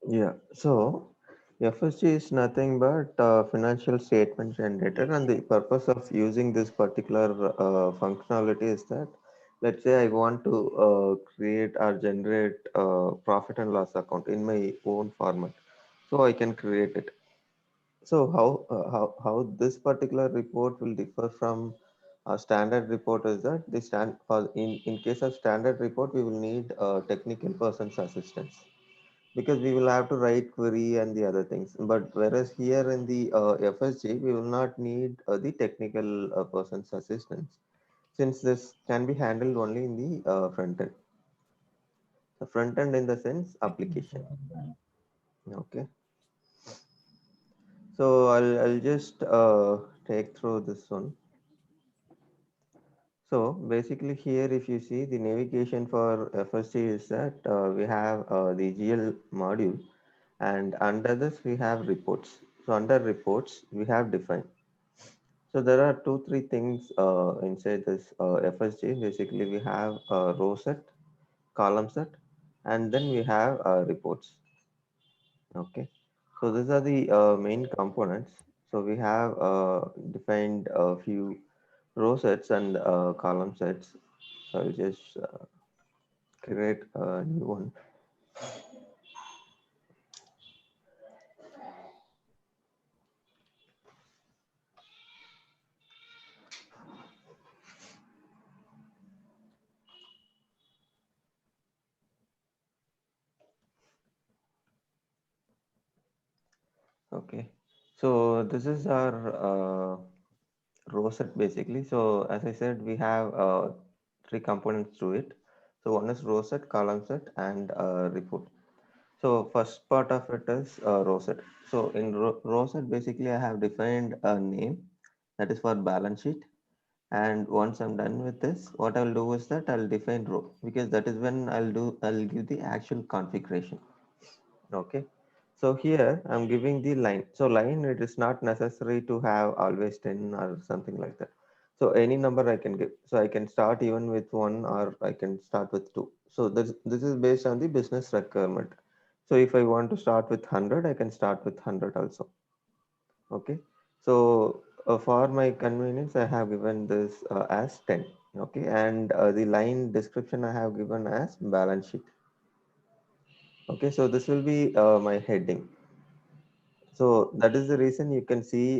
Yeah. So FSG is nothing but financial statement generator, and the purpose of using this particular functionality is that, let's say I want to create or generate profit and loss account in my own format, so I can create it. So how this particular report will differ from a standard report is that the stand for in case of standard report we will need technical person's assistance, because we will have to write query and the other things. But whereas here in the FSG, we will not need the technical person's assistance, since this can be handled only in the front end. The front end in the sense application. Okay. So I'll just take through this one. So basically here, if you see the navigation for FSG is that we have the GL module, and under this we have reports. So under reports, we have define. So there are two, three things inside this FSG. Basically, we have a row set, column set, and then we have reports. Okay. So these are the main components. So we have defined a few row sets and column sets. So I'll just create a new one. Okay. So this is our row set basically. So as I said, we have three components to it. So one is row set, column set, and report. So first part of it is row set. So in row set, basically I have defined a name that is for balance sheet. And once I'm done with this, what I'll do is that I'll define row, because that is when I'll give the actual configuration. Okay. So here I'm giving the line. So line, it is not necessary to have always 10 or something like that. So any number I can give. So I can start even with one, or I can start with two. So this is based on the business requirement. So if I want to start with 100, I can start with 100 also. Okay. So for my convenience, I have given this as 10. Okay. And the line description I have given as balance sheet. Okay. So this will be my heading. So that is the reason you can see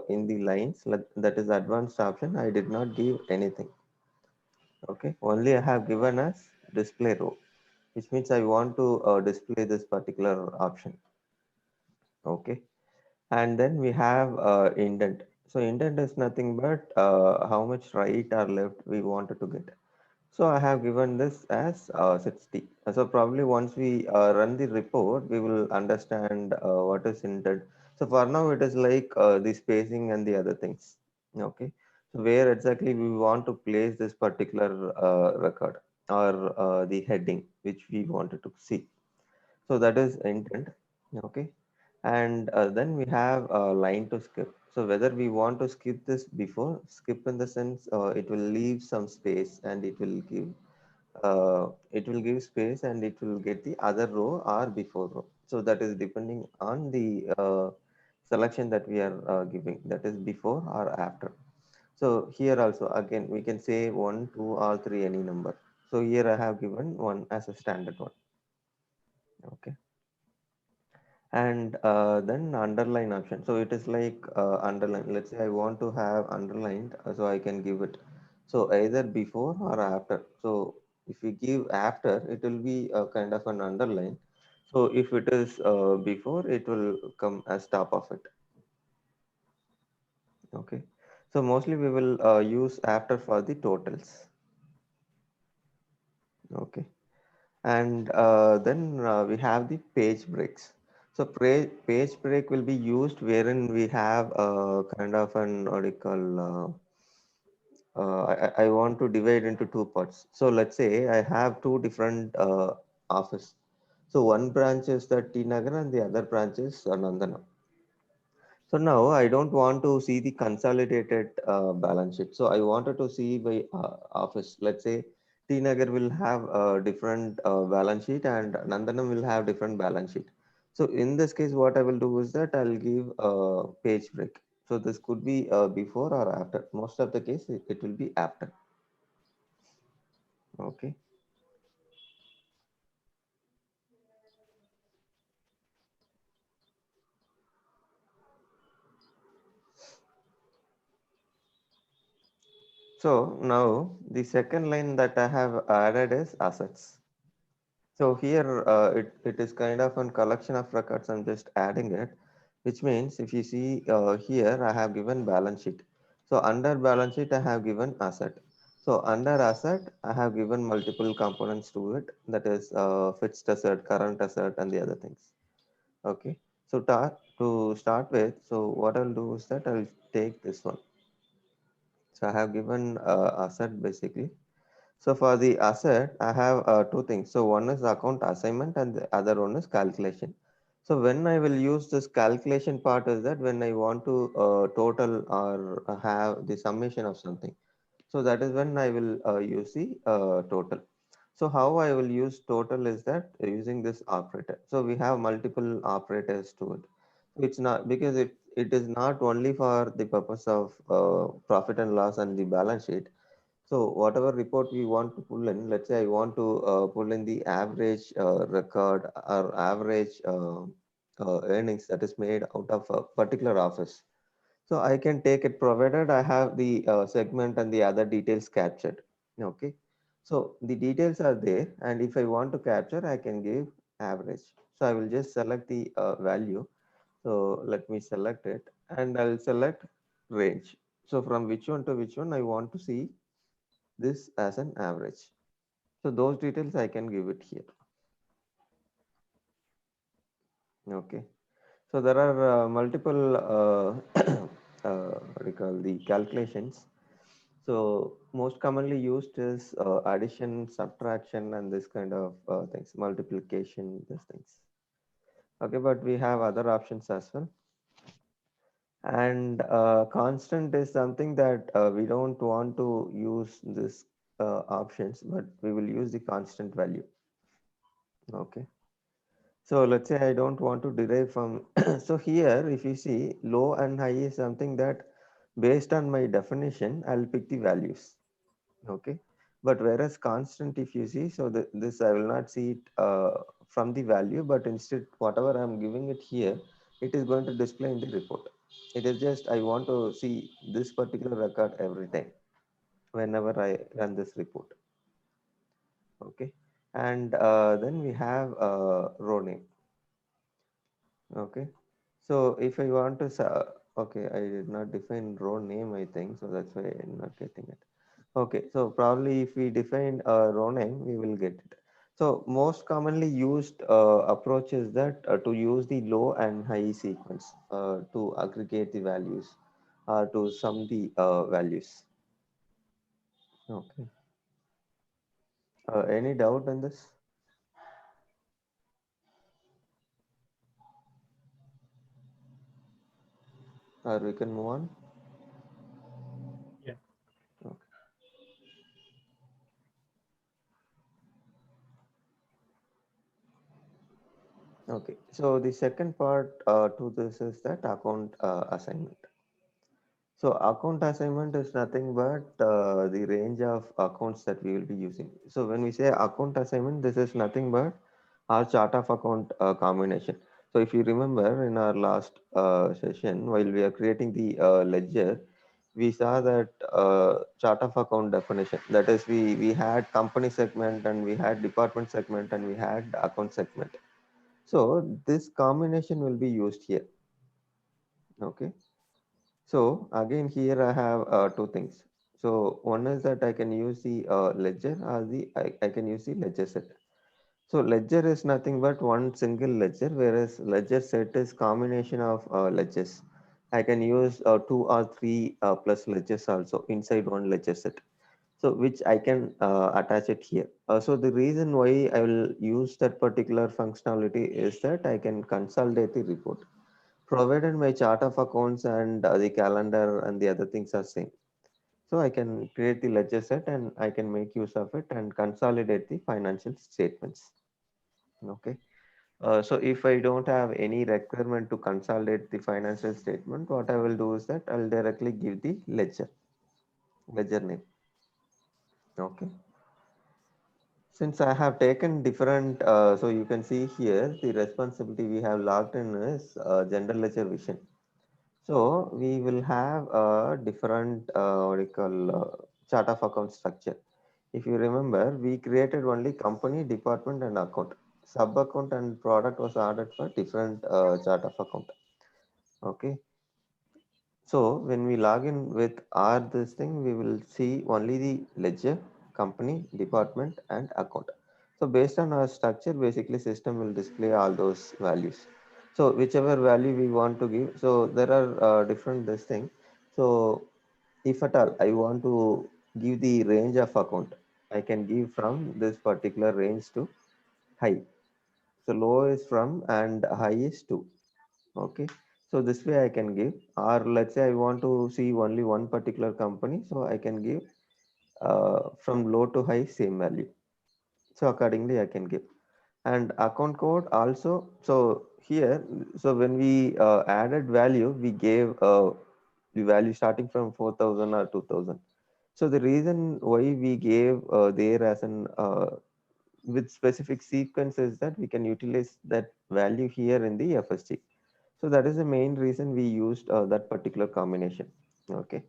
in the lines, that is advanced option. I did not give anything. Okay, only I have given as display row, which means I want to display this particular option. Okay, and then we have indent. So indent is nothing but how much right or left we wanted to get. So I have given this as 60. So probably once we run the report, we will understand what is intended. So for now, it is like the spacing and the other things. Okay. So where exactly we want to place this particular record, or the heading which we wanted to see. So that is intent. Okay. And then we have a line to skip. So whether we want to skip this before, skip in the sense it will leave some space, and it will give space, and it will get the other row or before row. So that is depending on the selection that we are giving, that is before or after. So here also again we can say one, two, or three, any number. So here I have given one as a standard one. Okay. And then underline option. So it is like underline. Let's say I want to have underlined, so I can give it. So either before or after. So if we give after, it will be a kind of an underline. So if it is before, it will come as top of it. Okay. So mostly we will use after for the totals. Okay. And then we have the page breaks. So page break will be used wherein we have kind of an, what do you call, I want to divide into two parts. So let's say I have two different office. So one branch is the T Nagar and the other branch is Nandana. So now I don't want to see the consolidated balance sheet. So I wanted to see by office. Let's say T Nagar will have a different balance sheet, and Nandanam will have different balance sheet. So in this case, what I will do is that I'll give a page break. So this could be before or after. Most of the case, it will be after. Okay. So now the second line that I have added is assets. So here it is kind of a collection of records. I'm just adding it, which means if you see here, I have given balance sheet. So under balance sheet, I have given asset. So under asset, I have given multiple components to it. That is fixed asset, current asset, and the other things. Okay. So to start with, so what I'll do is that I'll take this one. So I have given asset basically. So for the asset, I have two things. So one is account assignment and the other one is calculation. So when I will use this calculation part is that when I want to total or have the summation of something. So that is when I will use the total. So how I will use total is that using this operator. So we have multiple operators to it. So it's not because it is not only for the purpose of profit and loss and the balance sheet. So whatever report we want to pull in, let's say I want to pull in the average record or average earnings that is made out of a particular office. So I can take it provided I have the segment and the other details captured. Okay. So the details are there, and if I want to capture, I can give average. So I will just select the value. So let me select it, and I'll select range. So from which one to which one I want to see this as an average. So those details I can give it here. Okay. So there are multiple what do you call the calculations. So most commonly used is addition, subtraction, and this kind of things, multiplication, these things. Okay, but we have other options as well. And constant is something that we don't want to use this options, but we will use the constant value. Okay. So let's say I don't want to derive from, so here if you see low and high is something that based on my definition, I'll pick the values. Okay. But whereas constant if you see, so this I will not see it from the value, but instead whatever I'm giving it here, it is going to display in the report. It is just I want to see this particular record every time whenever I run this report. Okay. And then we have row name. Okay. So if I want to, okay, I did not define row name, I think, so that's why I'm not getting it. Okay, so probably if we define a row name, we will get it. So most commonly used approach is that to use the low and high sequence to aggregate the values or to sum the values. Okay. Any doubt on this? Or we can move on? Yeah. Okay. Okay. So the second part to this is that account assignment. So account assignment is nothing but the range of accounts that we will be using. So when we say account assignment, this is nothing but our chart of account combination. So if you remember in our last session, while we are creating the ledger, we saw that chart of account definition. That is, we had company segment and we had department segment and we had account segment. So this combination will be used here. Okay. So again, here I have two things. So one is that I can use the ledger or I can use the ledger set. So ledger is nothing but one single ledger, whereas ledger set is combination of ledgers. I can use two or three plus ledgers also inside one ledger set. So which I can attach it here. So the reason why I will use that particular functionality is that I can consolidate the report provided my chart of accounts and the calendar and the other things are same. So I can create the ledger set and I can make use of it and consolidate the financial statements. Okay. So if I don't have any requirement to consolidate the financial statement, what I will do is that I'll directly give the ledger name. Okay. Since I have taken different, so you can see here the responsibility we have logged in is general ledger vision. So we will have a different what do you call chart of account structure. If you remember, we created only company, department, and account. Sub account and product was added for different chart of account. Okay. So when we log in with R this thing, we will see only the ledger, company, department, and account. So based on our structure, basically system will display all those values. So whichever value we want to give, so there are different this thing. So if at all I want to give the range of account, I can give from this particular range to high. So low is from and high is 2. Okay, so this way I can give, or let's say I want to see only one particular company, so I can give from low to high same value. So accordingly I can give. And account code also. So here, so when we added value, we gave the value starting from 4,000 or 2,000. So the reason why we gave there as an with specific sequence is that we can utilize that value here in the FSG. So that is the main reason we used that particular combination. Okay.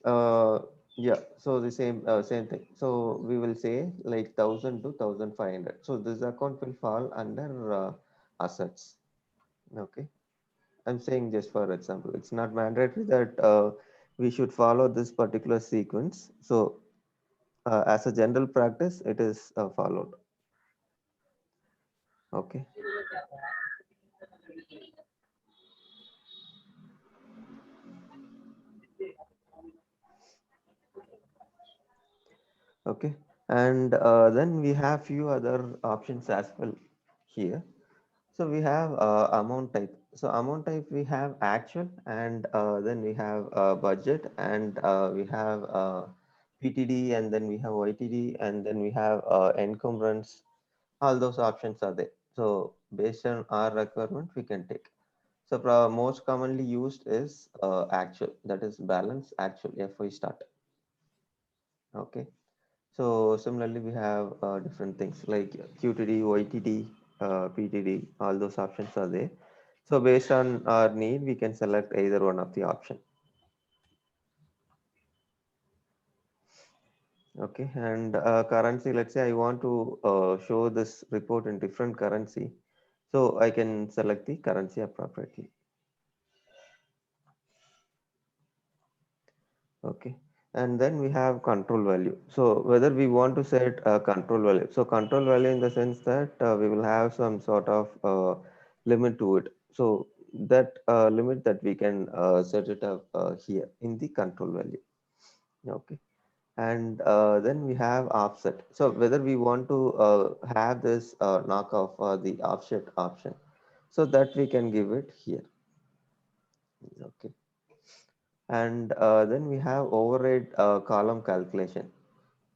Uh, yeah. So the same thing. So we will say like 1,000 to 1,500. So this account will fall under assets. Okay. I'm saying just for example, it's not mandatory that we should follow this particular sequence. So as a general practice, it is followed. Okay. Okay. And then we have few other options as well here. So we have amount type. So amount type we have actual, and then we have budget, and we have PTD, and then we have YTD, and then we have encumbrance. All those options are there. So based on our requirement, we can take. So most commonly used is actual, that is balance actual FY start. Okay. So similarly, we have different things like QTD, YTD, PTD, all those options are there. So based on our need, we can select either one of the option. Okay, and currency, let's say I want to show this report in different currency. So I can select the currency appropriately. Okay, and then we have control value. So whether we want to set a control value. So control value in the sense that we will have some sort of limit to it. So that limit that we can set it up here in the control value. Okay, and then we have offset. So whether we want to have this knockoff or the offset option, so that we can give it here. Okay, and then we have override column calculation.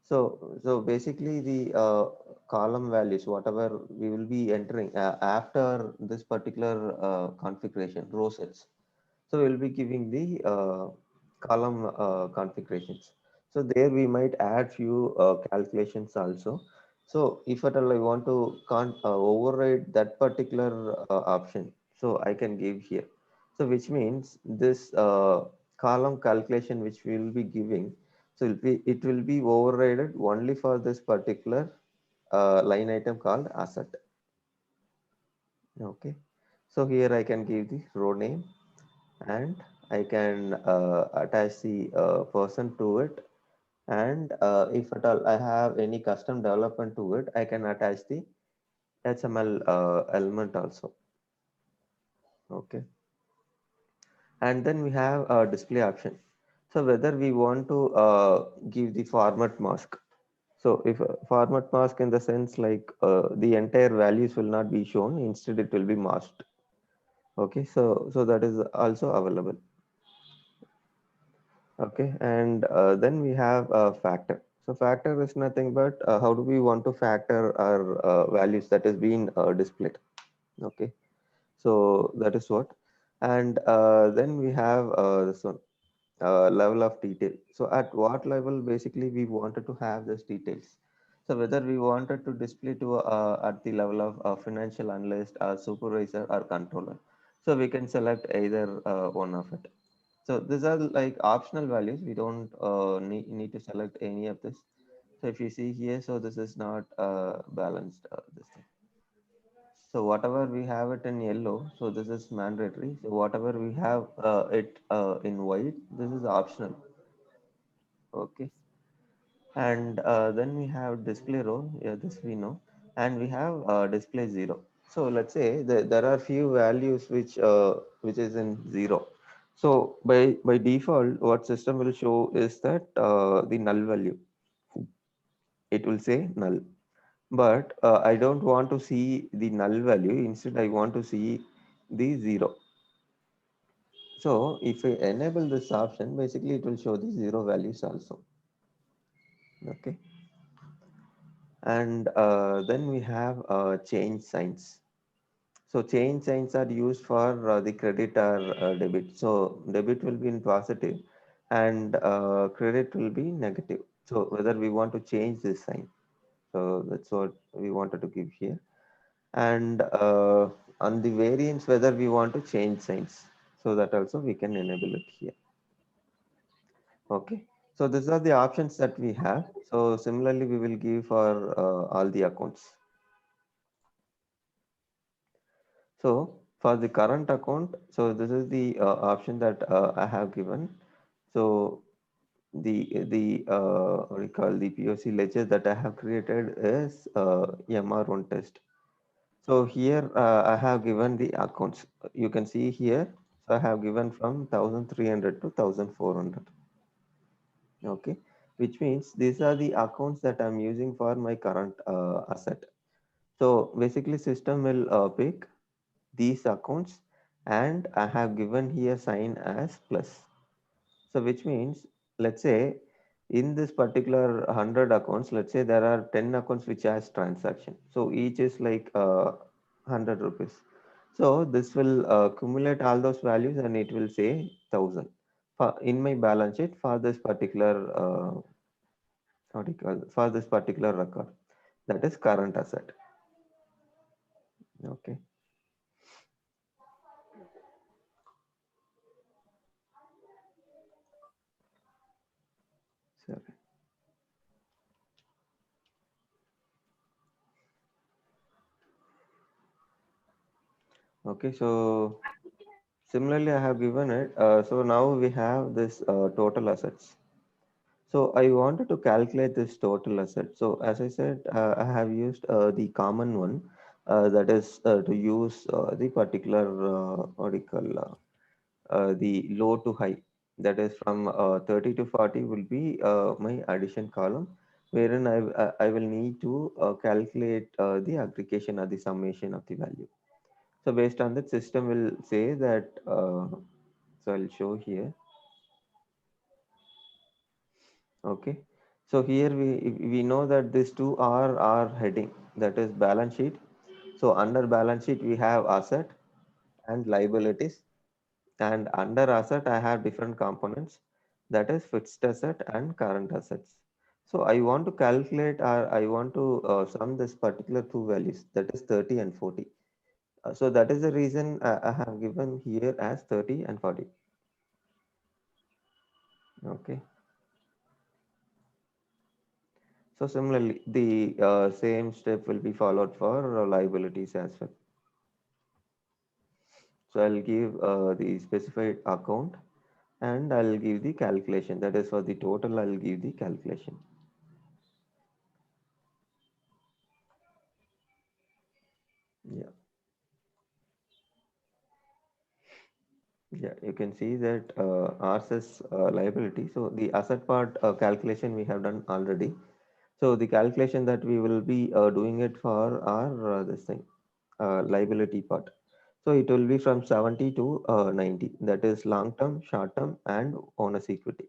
So basically the column values, whatever we will be entering after this particular configuration, row sets. So we'll be giving the column configurations. So there we might add few calculations also. So if at all I want to override that particular option, so I can give here. So which means this column calculation which we will be giving, so it will be overridden only for this particular line item called asset. Okay. So here I can give the row name, and I can attach the person to it, and if at all I have any custom development to it, I can attach the HTML element also. Okay, and then we have a display option. So whether we want to give the format mask. So if format mask in the sense like the entire values will not be shown, instead it will be masked. Okay, so that is also available. Okay, and then we have a factor. So factor is nothing but how do we want to factor our values that is being displayed. Okay, so that is what. And then we have this one, level of detail. So at what level basically we wanted to have this details. So whether we wanted to display to at the level of financial analyst or supervisor or controller. So we can select either one of it. So these are like optional values. We don't need to select any of this. So if you see here, so this is not balanced this thing. So whatever we have it in yellow, so this is mandatory. So whatever we have it in white, this is optional. Okay. And then we have display row. Yeah, this we know. And we have display zero. So let's say there are few values which is in zero. So by default, what system will show is that the null value. It will say null. But I don't want to see the null value. Instead, I want to see the zero. So if I enable this option, basically it will show the zero values also. Okay. And then we have change signs. So change signs are used for the credit or debit. So debit will be in positive and credit will be negative. So whether we want to change this sign. So that's what we wanted to give here. And on the variance, whether we want to change signs. So that also we can enable it here. Okay. So these are the options that we have. So similarly, we will give for all the accounts. So for the current account, so this is the option that I have given. So the what we call the POC ledger that I have created is MR1 test. So here I have given the accounts. You can see here. So I have given from 1300 to 1400. Okay, which means these are the accounts that I'm using for my current asset. So basically, system will pick these accounts, and I have given here sign as plus. So which means, let's say in this particular 100 accounts, let's say there are 10 accounts which has transaction. So each is like 100 rupees. So this will accumulate all those values and it will say 1000 for in my balance sheet for this particular what do you call for this particular record, that is current asset. Okay, so okay, so similarly I have given it. So now we have this total assets. So I wanted to calculate this total asset. So as I said, I have used the common one, that is to use the particular what do you call the low to high. That is from 30 to 40 will be my addition column, wherein I will need to calculate the aggregation or the summation of the value. So based on that, system will say that. So I'll show here. Okay. So here we know that these two are our heading, that is balance sheet. So under balance sheet we have asset and liabilities, and under asset I have different components, that is fixed asset and current assets. So I want to calculate or I want to sum this particular two values, that is 30 and 40. So that is the reason I have given here as 30 and 40. Okay. So similarly, the same step will be followed for liabilities as well. So I'll give the specified account and I'll give the calculation. That is for the total, I'll give the calculation. Yeah, yeah. You can see that ours is liability. So the asset part calculation we have done already. So the calculation that we will be doing it for our this thing liability part. So it will be from 70 to 90. That is long term, short term, and owner's equity.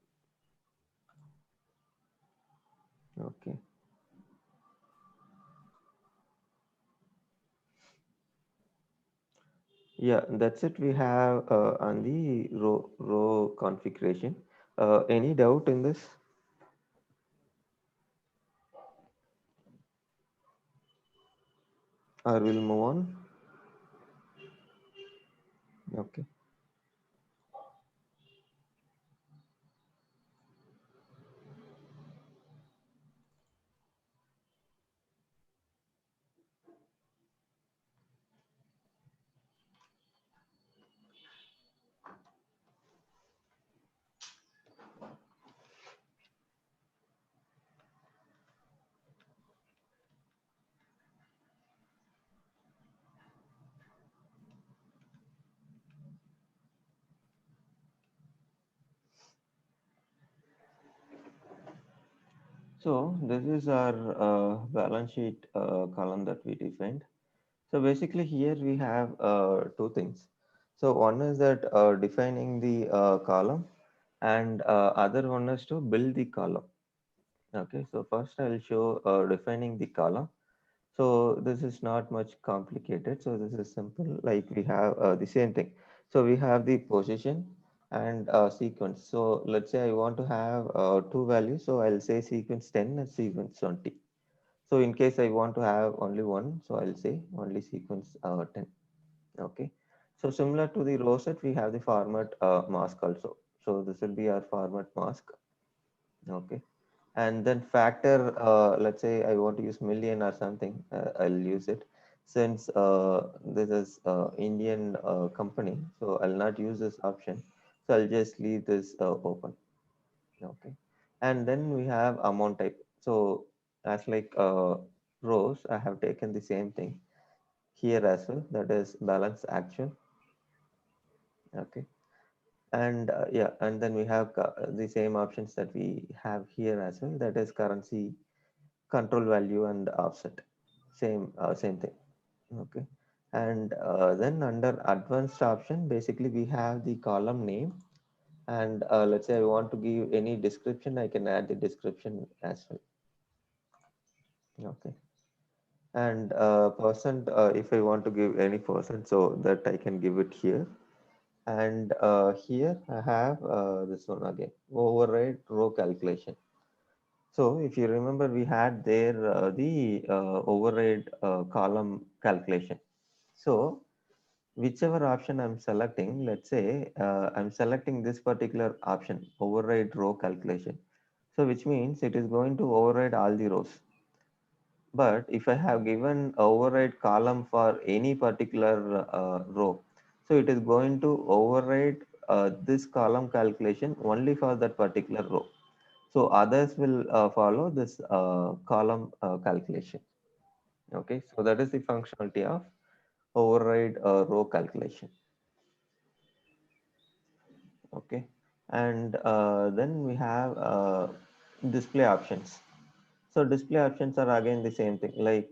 Okay. Yeah, that's it. We have on the row configuration. Any doubt in this, or we'll move on? Okay. So this is our balance sheet column that we defined. So basically here we have two things. So one is that defining the column, and other one is to build the column. Okay, so first I'll show defining the column. So this is not much complicated. So this is simple. Like we have the same thing. So we have the position and sequence. So let's say I want to have two values. So I'll say sequence 10 and sequence 20. So in case I want to have only one, so I'll say only sequence 10. Okay. So similar to the row set, we have the format mask also. So this will be our format mask. Okay. And then factor, let's say I want to use million or something, I'll use it. Since this is Indian company, so I'll not use this option. So I'll just leave this open. Okay. And then we have amount type. So as like rows, I have taken the same thing here as well. That is balance actual. Okay. And yeah, and then we have the same options that we have here as well. That is currency, control value, and offset. Same thing. Okay. And then under advanced option, basically we have the column name. And let's say I want to give any description, I can add the description as well. Okay. And percent, if I want to give any percent, so that I can give it here. And here I have this one again, override row calculation. So if you remember, we had there the override column calculation. So whichever option I'm selecting, let's say I'm selecting this particular option, override row calculation. So which means it is going to override all the rows. But if I have given override column for any particular row, so it is going to override this column calculation only for that particular row. So others will follow this column calculation. Okay, so that is the functionality of override row calculation. Okay, and then we have display options. So display options are again the same thing, like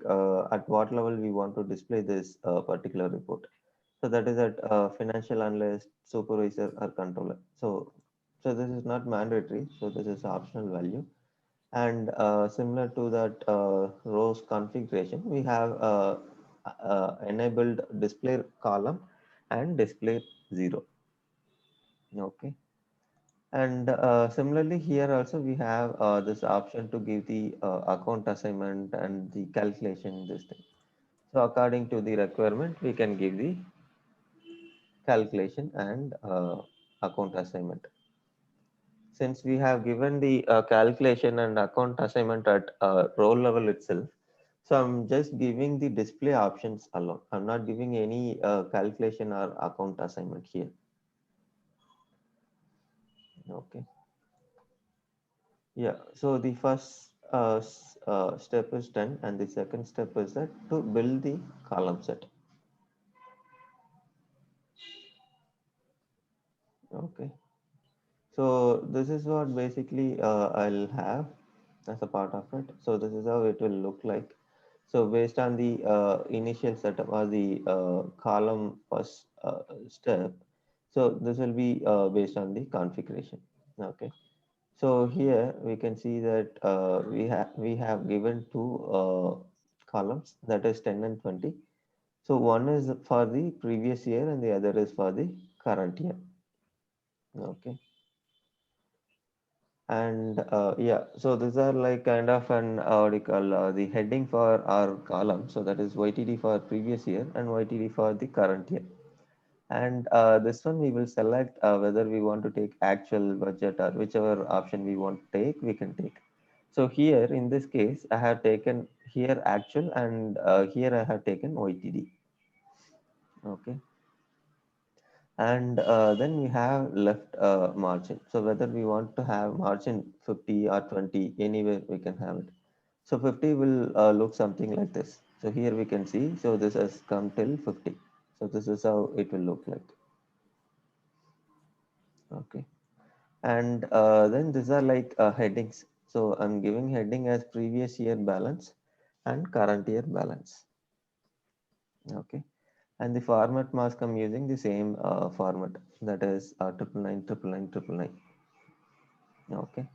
at what level we want to display this particular report. So that is at financial analyst, supervisor, or controller. So this is not mandatory. So this is optional value. And similar to that rows configuration, we have enabled display column and display zero. Okay. And similarly here also we have this option to give the account assignment and the calculation this thing. So according to the requirement, we can give the calculation and account assignment. Since we have given the calculation and account assignment at row level itself, so I'm just giving the display options alone. I'm not giving any calculation or account assignment here. Okay. Yeah. So the first step is done, and the second step is that to build the column set. Okay. So this is what basically I'll have as a part of it. So this is how it will look like. So based on the initial setup or the column first step, so this will be based on the configuration. Okay. So here we can see that we have given two columns, that is 10 and 20. So one is for the previous year and the other is for the current year. Okay. And yeah, so these are like kind of an what do you call the heading for our column. So that is YTD for previous year and YTD for the current year. And this one we will select whether we want to take actual budget or whichever option we want to take, we can take. So here in this case, I have taken here actual and here I have taken YTD. Okay. And then we have left margin. So whether we want to have margin 50 or 20, anywhere we can have it. So 50 will look something like this. So here we can see, so this has come till 50. So this is how it will look like. Okay. And then these are like headings. So I'm giving heading as previous year balance and current year balance. Okay. And the format mask I'm using the same format, that is 999. Okay.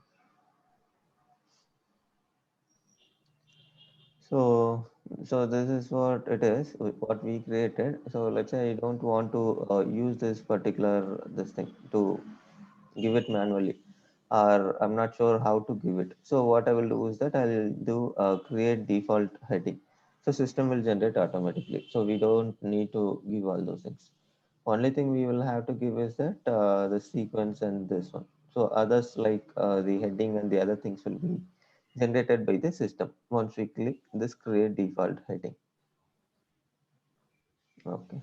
So, so this is what it is, what we created. So let's say I don't want to use this particular this thing to give it manually, or I'm not sure how to give it. So what I will do is that I'll do create default heading. So system will generate automatically. So we don't need to give all those things. Only thing we will have to give is that the sequence and this one. So others like the heading and the other things will be generated by the system once we click this create default heading. Okay.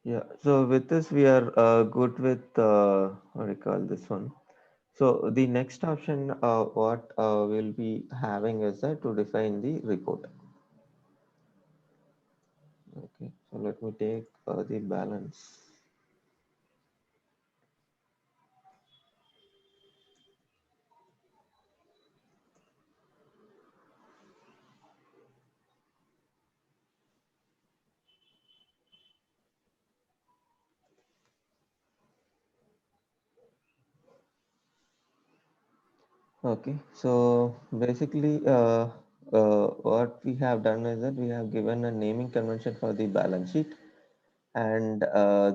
Yeah. So with this, we are good with what do you call this one? So the next option, what we'll be having is that to define the report. Okay. So let me take the balance. Okay, so basically, what we have done is that we have given a naming convention for the balance sheet, and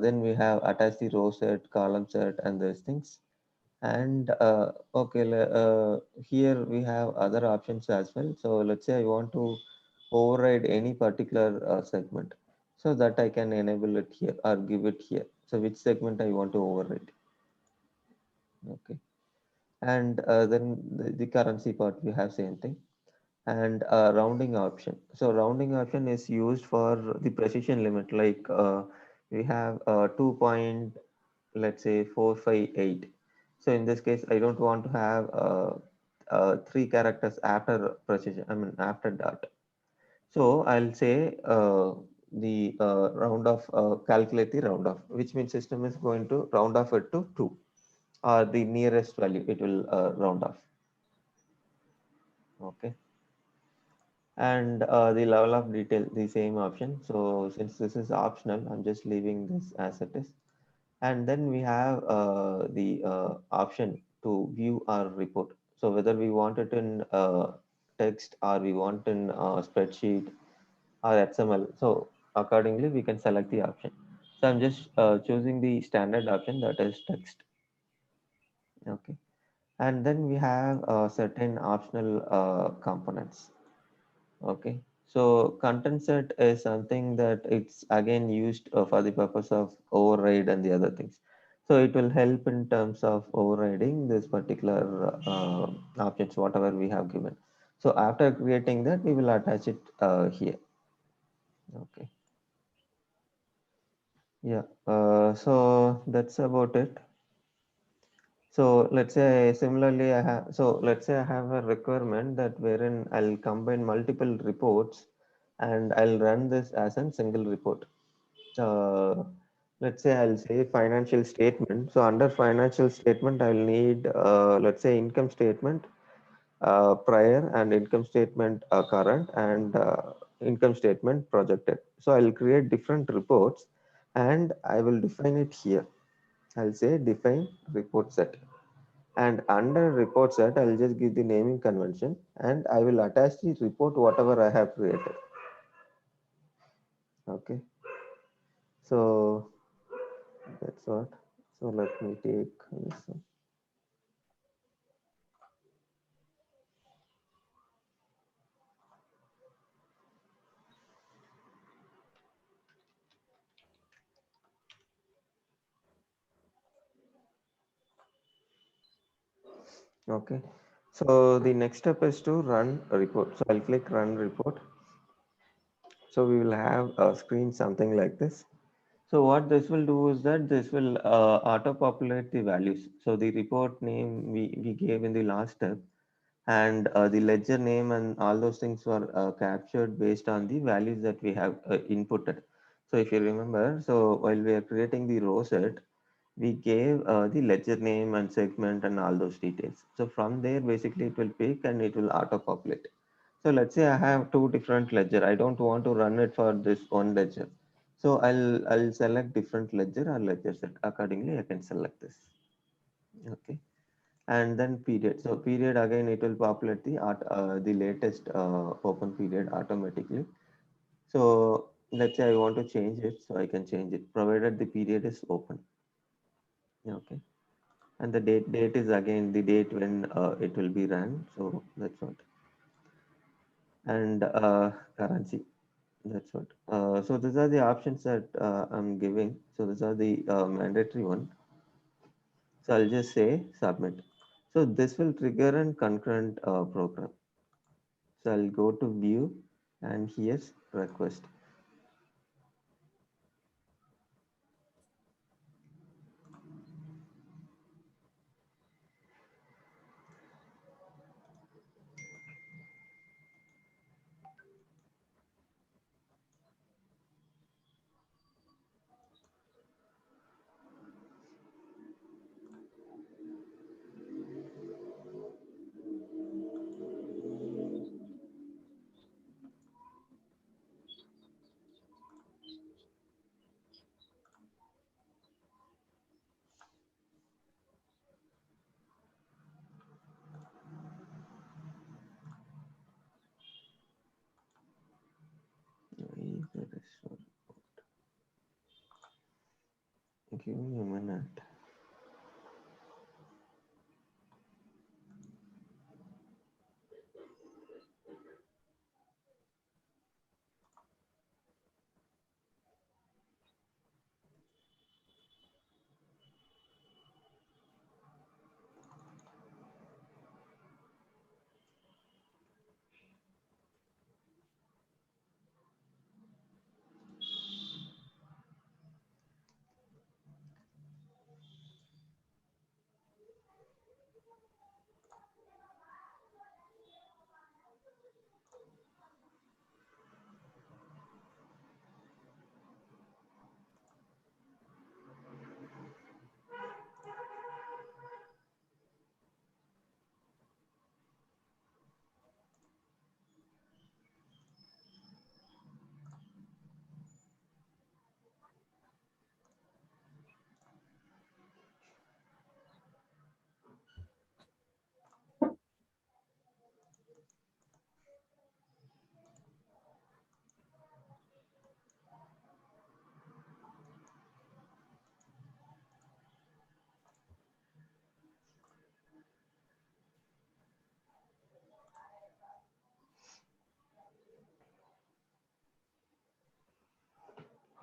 then we have attached the row set, column set, and those things. And okay, here we have other options as well. So let's say I want to override any particular segment, so that I can enable it here or give it here. So which segment I want to override? Okay, and then the currency part we have same thing. And rounding option. So rounding option is used for the precision limit. Like we have 2 point, let's say 458. So in this case, I don't want to have three characters after precision. I mean after that. So I'll say the round off, calculate the round off, which means system is going to round off it to 2 or the nearest value it will round off. Okay. And the level of detail, the same option. So since this is optional, I'm just leaving this as it is. And then we have the option to view our report. So whether we want it in text or we want in spreadsheet or XML. So accordingly, we can select the option. So I'm just choosing the standard option, that is text. Okay. And then we have certain optional components. Okay, so content set is something that it's again used for the purpose of override and the other things. So it will help in terms of overriding this particular objects, whatever we have given. So after creating that, we will attach it here. Okay, yeah. So that's about it. So let's say similarly, let's say I have a requirement that wherein I'll combine multiple reports and I'll run this as a single report. uh, let's say I'll say financial statement. So under financial statement, I'll need, let's say income statement prior and income statement current and income statement projected. So I'll create different reports and I will define it here. I'll say define report set. And under report set, I'll just give the naming convention and I will attach the report whatever I have created. Okay. So that's what. So let me take this one. Okay. So the next step is to run a report. So I'll click run report. So we will have a screen something like this. So what this will do is that this will auto-populate the values. So the report name we gave in the last step and the ledger name and all those things were captured based on the values that we have inputted. So if you remember, so while we are creating the row set, we gave the ledger name and segment and all those details. So from there, basically it will pick and it will auto-populate. So let's say I have two different ledger. I don't want to run it for this one ledger. So I'll select different ledger or ledger set. Accordingly, I can select this. Okay. And then period. So period again it will populate the latest open period automatically. So let's say I want to change it, so I can change it provided the period is open. Okay. And the date is again the date when it will be run. So that's what. And currency. That's what. So these are the options that I'm giving. So these are the mandatory one. So I'll just say submit. So this will trigger an concurrent program. So I'll go to view and here's request. Give me a minute.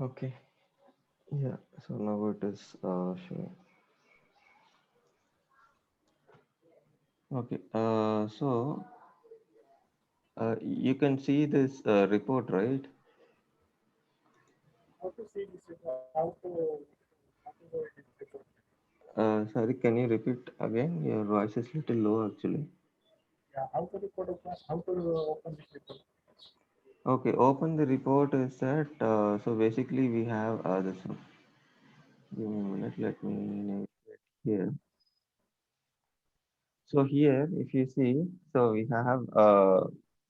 Okay. Yeah. So now it is showing. Okay. So you can see this report, right? How to see this report? How to go in this report? Sorry, can you repeat again? Your voice is little low actually. Yeah, how to report open? How to open this report? Okay, open the report is that so basically we have this one. Give me a minute, let me navigate here. So here, if you see, so we have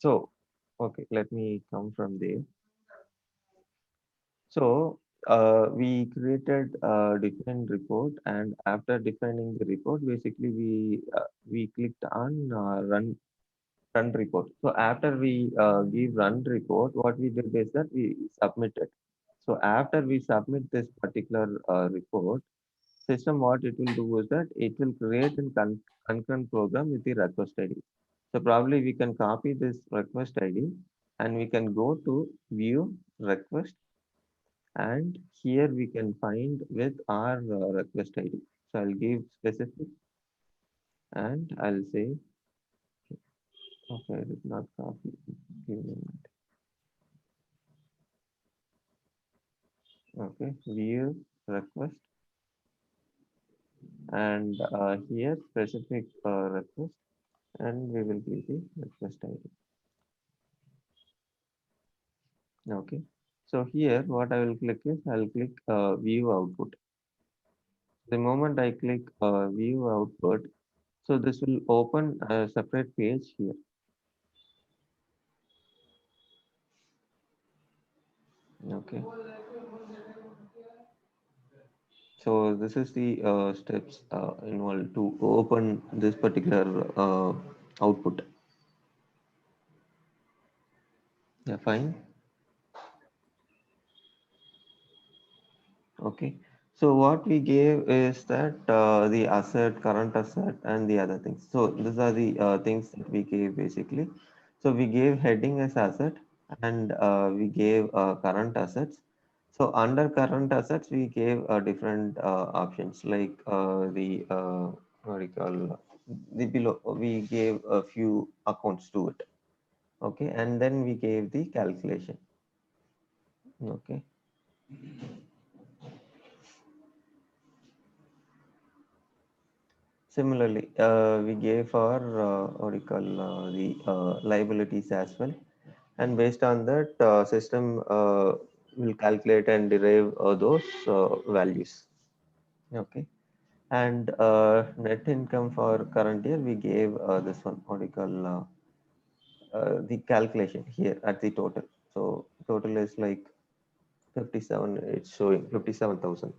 so Okay, let me come from there. So we created a defined report, and after defining the report, basically we clicked on run report. So after we give run report, what we did is that we submitted. So after we submit this particular report, system what it will do is that it will create a concurrent program with the request ID. So probably we can copy this request ID and we can go to view request, and here we can find with our request ID. So I'll give specific and I'll say, okay, it is not copy. Give me a minute. Okay, view request, and here specific request, and we will give the request ID. Okay, so here what I will click is I'll click view output. The moment I click view output, so this will open a separate page here. Okay, so this is the steps involved to open this particular output. Yeah, fine. Okay. So what we gave is that the asset, current asset, and the other things. So these are the things that we gave basically. So we gave heading as asset, and we gave current assets. So under current assets, we gave different options like what do you call, the below. We gave a few accounts to it. Okay, and then we gave the calculation. Okay. Similarly, we gave our what do you call the liabilities as well, and based on that, system will calculate and derive those values. Okay, and net income for current year, we gave this one what do you call the calculation here at the total. So total is like 57. It's showing 57,000.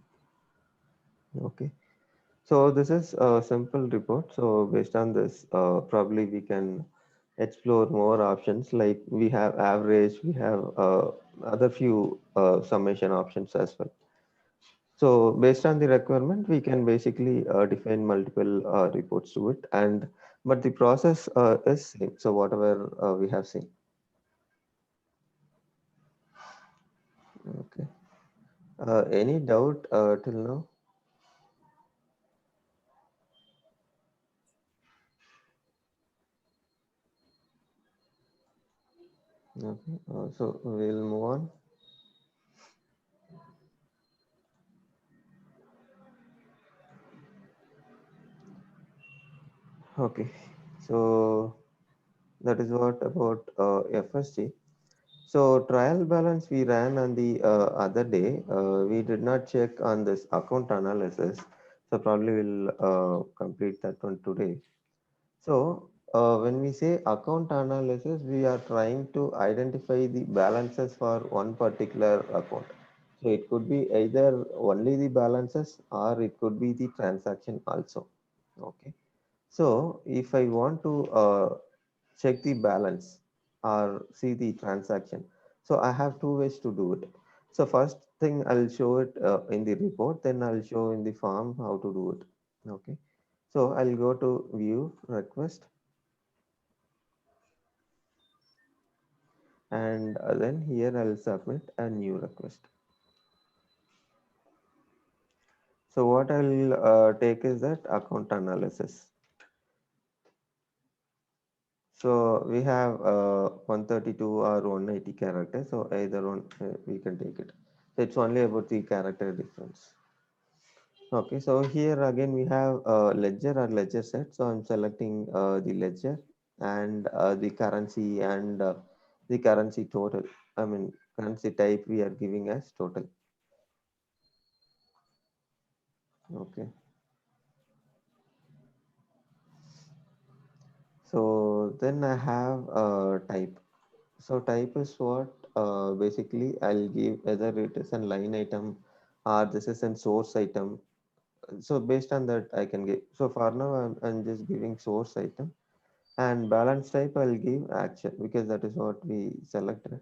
Okay. So this is a simple report. So based on this, probably we can explore more options. Like we have average, we have other few summation options as well. So based on the requirement, we can basically define multiple reports to it. And but the process is same. So whatever we have seen. Okay. Any doubt till now? Okay. So we'll move on. Okay. So that is what about FSG. So trial balance we ran on the other day. We did not check on this account analysis. So probably we'll complete that one today. So when we say account analysis, we are trying to identify the balances for one particular account. So it could be either only the balances or it could be the transaction also. Okay. So if I want to check the balance or see the transaction, so I have two ways to do it. So first thing I'll show it in the report, then I'll show in the form how to do it. Okay. So I'll go to view request, and then here I'll submit a new request. So what I'll take is that account analysis. So we have 132 or 180 characters. So either one we can take it. So it's only about the character difference. Okay, so here again we have ledger or ledger set. So I'm selecting the ledger and the currency and the currency total. I mean currency type we are giving as total. Okay, so then I have type. So type is what? Basically, I'll give whether it is a line item or this is a source item. So based on that, I can give. So for now, I'm just giving source item. And balance type I'll give action because that is what we selected.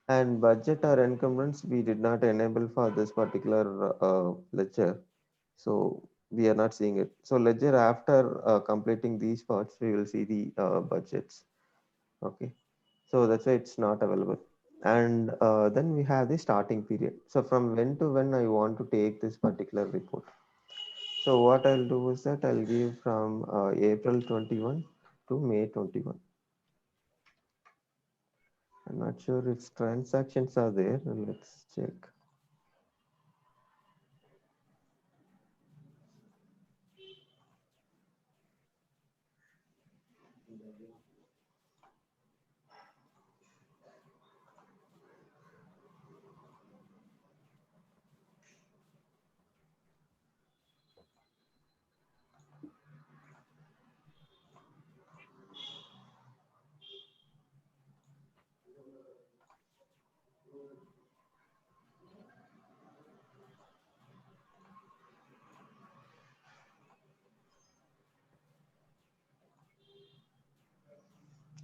And budget or encumbrance we did not enable for this particular ledger, so we are not seeing it. So ledger after completing these parts we will see the budgets. Okay, so that's why it's not available. And then we have the starting period, so from when to when I want to take this particular report. So what I'll do is that I'll give from April 21 to May 21. I'm not sure if transactions are there. Let's check.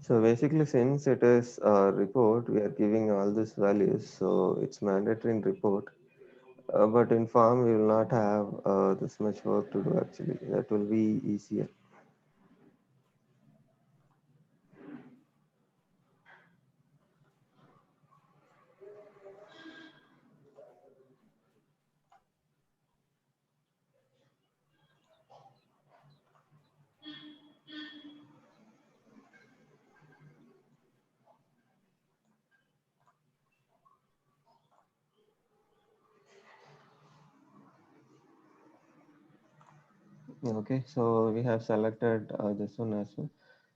So basically, since it is a report, we are giving all these values. So it's mandatory in report. But in farm, we will not have this much work to do actually. That will be easier. Okay, so we have selected this one as well.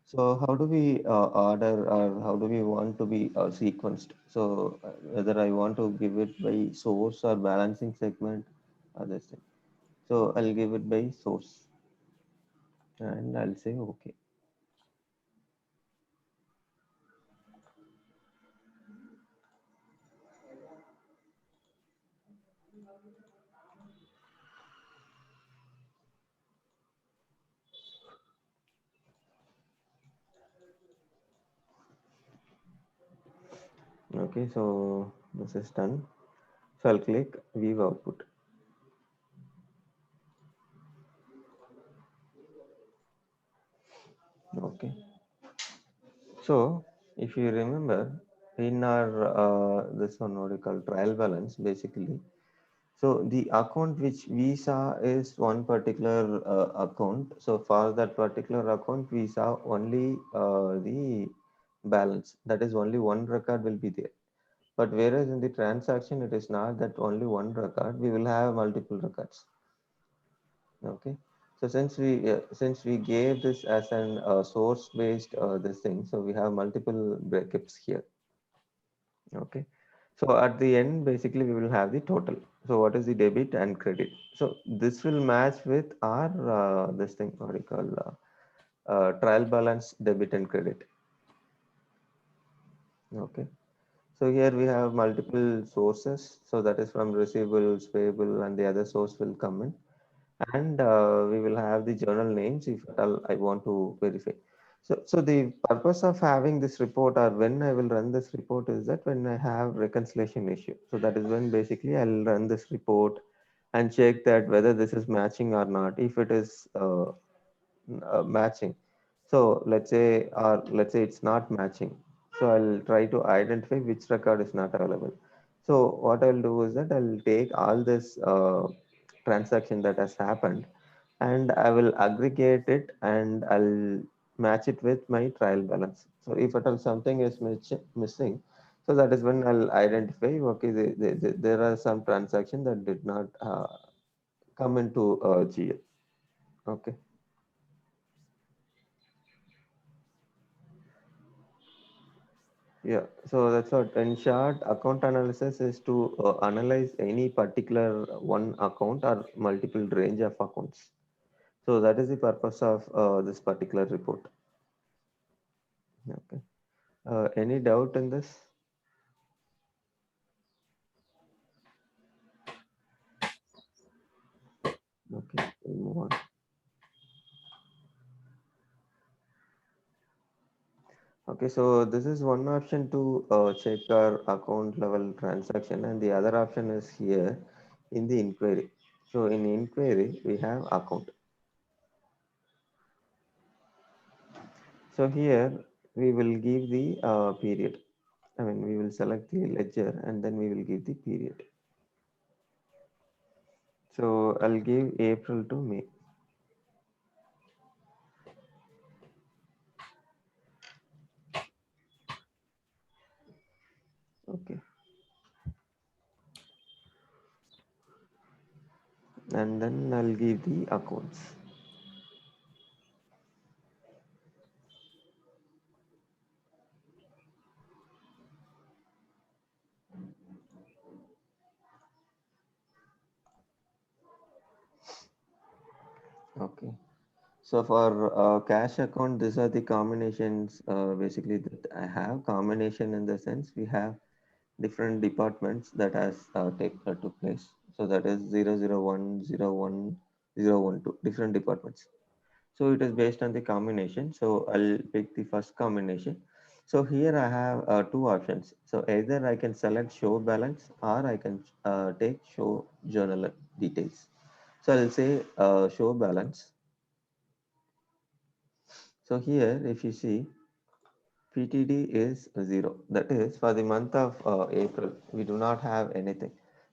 So how do we order or how do we want to be sequenced? So whether I want to give it by source or balancing segment, other thing. So I'll give it by source and I'll say okay. Okay, so this is done. So I'll click view output. Okay. So if you remember in our this one what we call trial balance basically. So the account which we saw is one particular account. So for that particular account, we saw only the balance. That is only one record will be there. But whereas in the transaction, it is not that only one record. We will have multiple records. Okay. So since we gave this as an source based this thing, so we have multiple breakups here. Okay. So at the end, basically, we will have the total. So what is the debit and credit? So this will match with our this thing what we call trial balance debit and credit. Okay. So here we have multiple sources. So that is from receivables, payable, and the other source will come in. And we will have the journal names if at all I want to verify. So the purpose of having this report or when I will run this report is that when I have reconciliation issue. So that is when basically I'll run this report and check that whether this is matching or not. If it is matching, so let's say it's not matching. So I'll try to identify which record is not available. So what I'll do is that I'll take all this transaction that has happened and I will aggregate it and I'll match it with my trial balance. So if at all something is missing, so that is when I'll identify, okay, there are some transaction that did not come into GL. Okay. Yeah, so that's what. In short, account analysis is to analyze any particular one account or multiple range of accounts. So that is the purpose of this particular report. Okay. Any doubt in this? Okay, we'll move on. Okay, so this is one option to check our account level transaction, and the other option is here in the inquiry. So in inquiry, we have account. So here we will give the period. I mean, we will select the ledger and then we will give the period. So I'll give April to May. Okay, and then I'll give the accounts. Okay. So for cash account, these are the combinations basically that I have. Combination in the sense we have different departments that has took place. So that is 001, 01, 012, different departments. So it is based on the combination. So I'll pick the first combination. So here I have two options. So either I can select show balance or I can take show journal details. So I'll say show balance. So here, if you see, PTD is 0. That is for the month of April, we do not have anything.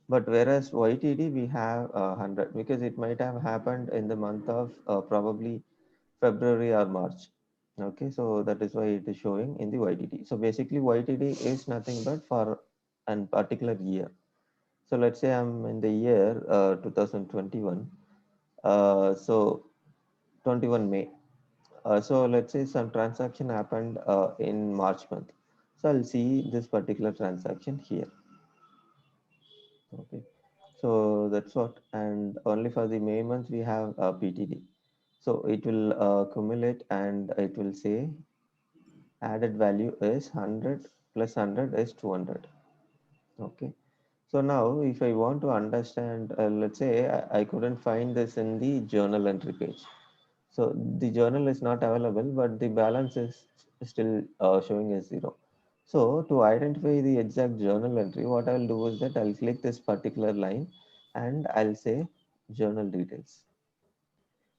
But whereas YTD, we have 100 because it might have happened in the month of probably February or March. Okay, so that is why it is showing in the YTD. So basically, YTD is nothing but for a particular year. So let's say I'm in the year 2021. So 21 May. So let's say some transaction happened in March month. So I'll see this particular transaction here. Okay. So that's what. And only for the May month we have PTD. So it will accumulate and it will say added value is 100 plus 100 is 200. Okay. So now if I want to understand, let's say I couldn't find this in the journal entry page. So the journal is not available, but the balance is still showing as 0. So to identify the exact journal entry, what I'll do is that I'll click this particular line and I'll say journal details.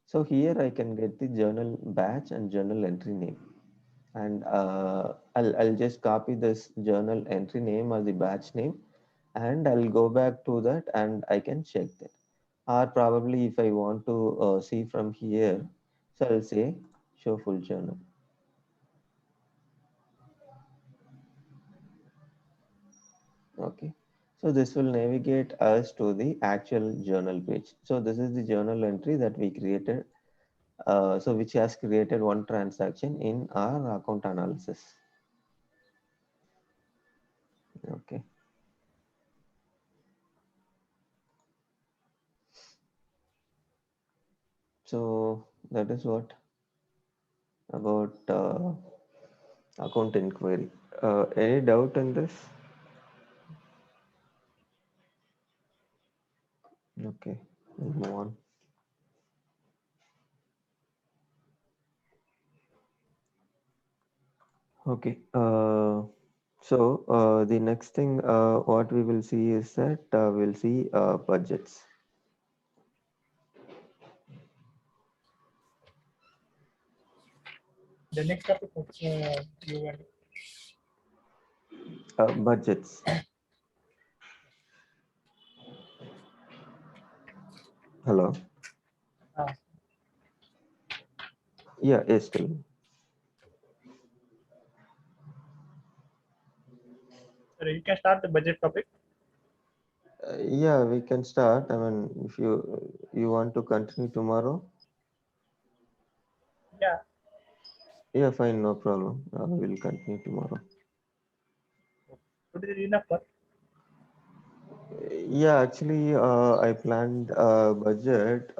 So here I can get the journal batch and journal entry name. And I'll just copy this journal entry name or the batch name and I'll go back to that and I can check that. Or probably if I want to see from here, so I'll say show full journal. Okay. So this will navigate us to the actual journal page. So this is the journal entry that we created. So which has created one transaction in our account analysis. Okay. So that is what about account inquiry. Any doubt in this? Okay, we'll move on. Okay. So the next thing what we will see is that we'll see budgets. The next topic which you want. Budgets. Hello. Uh, Yeah, yes, tell me. Sorry, you can start the budget topic. Yeah, we can start. I mean, if you want to continue tomorrow, Yeah. yeah, fine, no problem. We'll continue tomorrow. Today is enough for. Yeah, actually, I planned a budget.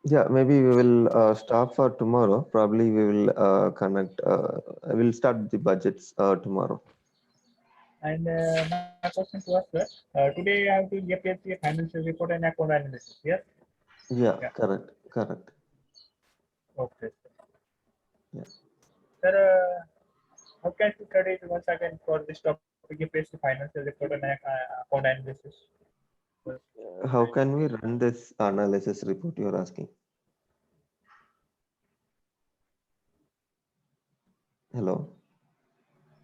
Yeah, maybe we will stop for tomorrow. Probably we will connect. I will start the budgets tomorrow. And my question to us, sir. Today I have to APSC financial report and account analysis. Yes. Yeah, Yeah. correct, correct. Okay. Yeah. Sir, how can you study once again for this topic APSC financial report and account analysis? Was- How can we run this analysis report you're asking? Hello.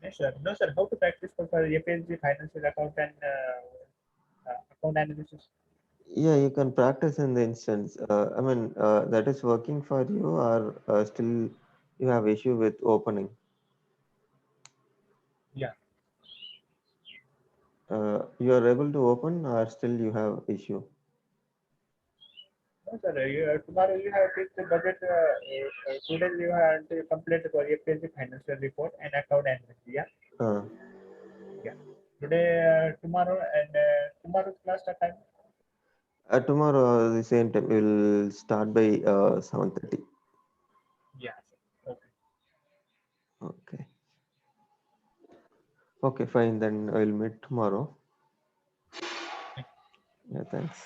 Yes, sir. No, sir. How to practice for APSC financial account and account analysis? Yeah, you can practice in the instance. I mean, that is working for you, or still you have issue with opening. Yeah. You are able to open, or still you have issue. No, sir. Tomorrow you have to the budget. Today you have to complete the APSC financial report and account analysis. Yeah. Uh, Yeah. Today, tomorrow, and tomorrow's class start time. Tomorrow the same time we'll start by 7:30. Yeah. Okay. Okay. Okay, fine. Then I'll meet tomorrow. Yeah, thanks.